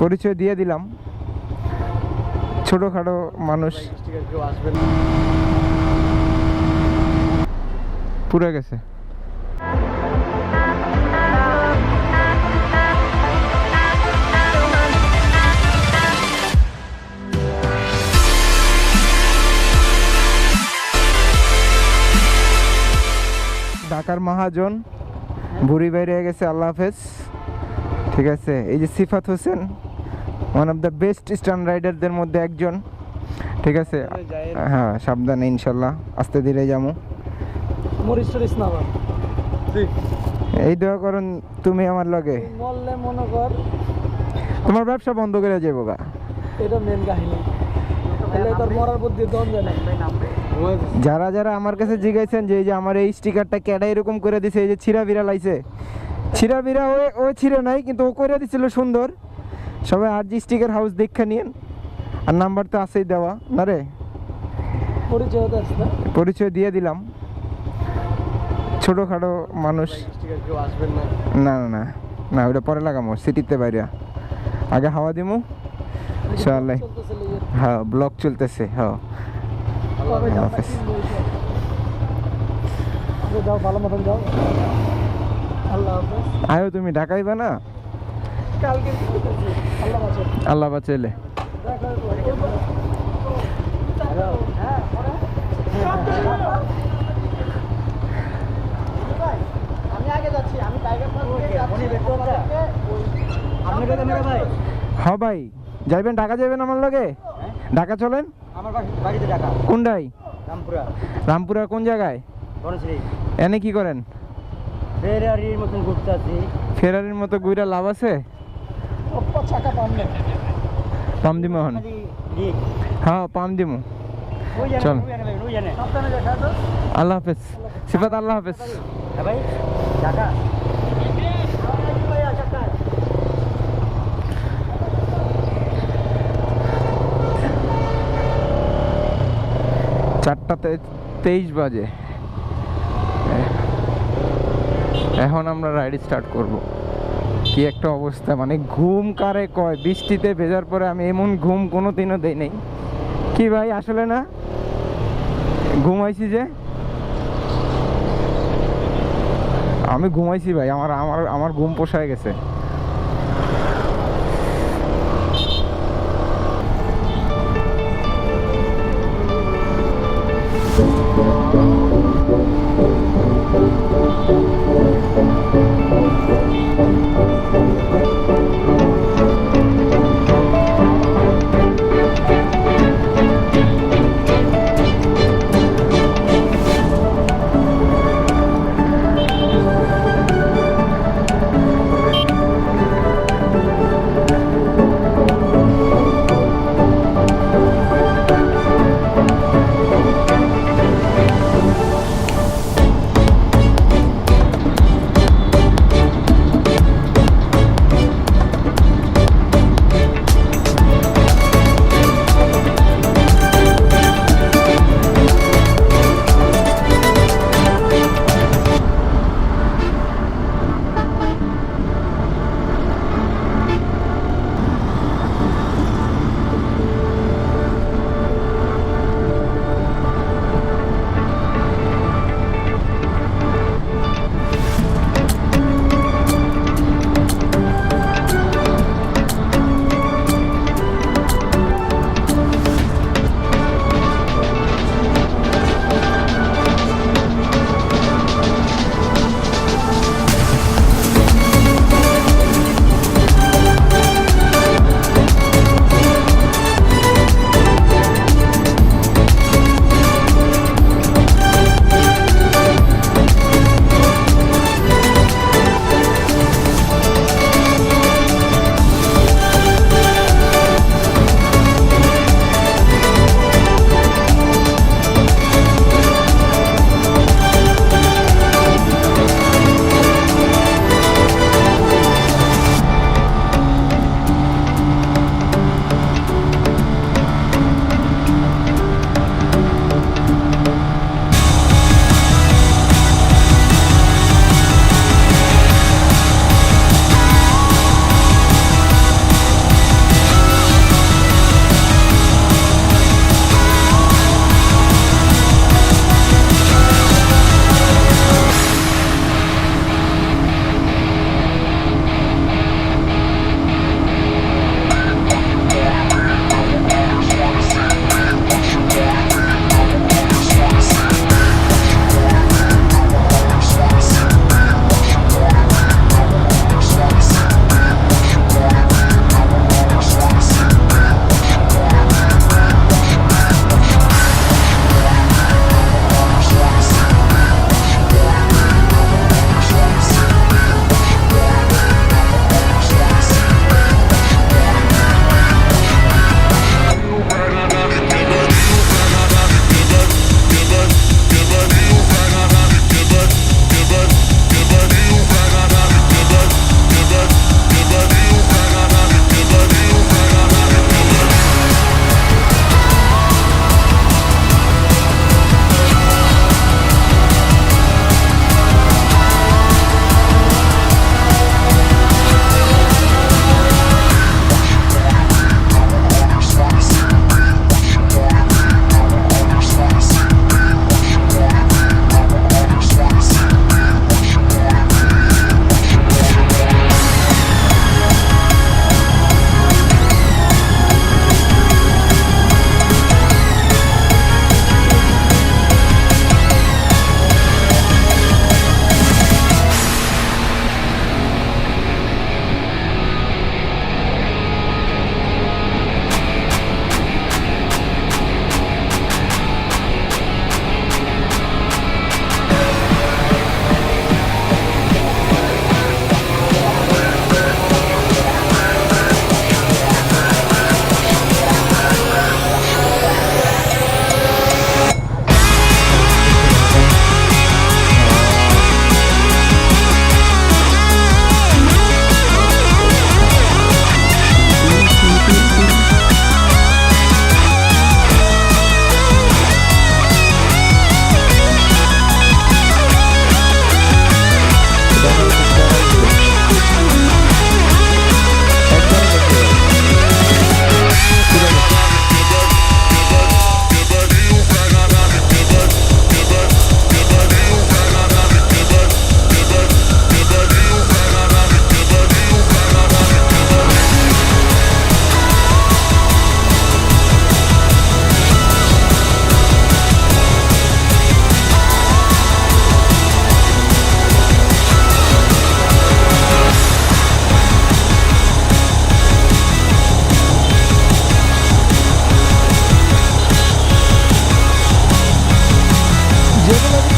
পরিচয় দিয়ে দিলাম, ছোটখাটো মানুষ। পুড়ে গেছে। ঢাকার মহাজন বুড়ি বাইরে গেছে, আল্লাহ হাফেজ। ঠিক আছে, এই যে Sifat Hossain, one of the best stunt রাইডারদের মধ্যে একজন। ঠিক আছে, হ্যাঁ সাবধানে ইনশাল্লাহ, আস্তে ধীরে যাবো। এই দোয়া করুন তুমি আমার লগে, মনে কর তোমার ব্যবসা বন্ধ করে যাবো গা। এটা মেন কাহিনী। যারা যারা আমার কাছে জিজ্ঞাসেন যে এই যে আমার এই স্টিকারটা কেডা এরকম করে দিছে, এই যে ছিঁড়া বিড়া লাইছে, ছিঁড়া বিড়া ও ছিঁড়ে নাই, কিন্তু ও করে দিছিল সুন্দর। সবাই আর জি স্টিকার হাউস দেখে নিন, আর নাম্বার তো আছেই দেওয়া না রে, পরিচয় দিয়ে দিলাম, ছোটখাটো মানুষ। না না না না, ওটা পরে লাগামো সিটিতে বাইরে, আগে হাওয়া দিমু ইনশাআল্লাহ। হ্যাঁ ব্লগ চলতেছে। হ্যাঁ আয়ো তুমি ঢাকাইবা না, আল্লাহ বাঁচাইলে। হ্যাঁ ভাই যাইবেন, ঢাকা যাইবেন আমার লগে? ঢাকা চলেন। আমার বাড়িতে ঢাকা। কোনটাই? রামপুরা। রামপুরা কোন জায়গায়? এনে কি করেন? ফেরারির মতন ঘুরতে আছি। ফেরারির মতো ঘুরে লাভ আছে? পাম দিমু এখন। হ্যাঁ পাম দিমু, চল। আল্লাহ হাফেজ সিফাত, আল্লাহ হাফেজ। ভাই ঢাকা 4:23 বাজে। এখন আমরা রাইড স্টার্ট করব। কি একটা অবস্থা, মানে ঘুম কারে কয়, বৃষ্টিতে ভেজার পরে আমি এমন ঘুম কোনোদিনও দেই নাই। কি ভাই আসলে না ঘুমাইছি, যে আমি ঘুমাইছি ভাই, আমার আমার আমার ঘুম পোষায় গেছে। যেগুলো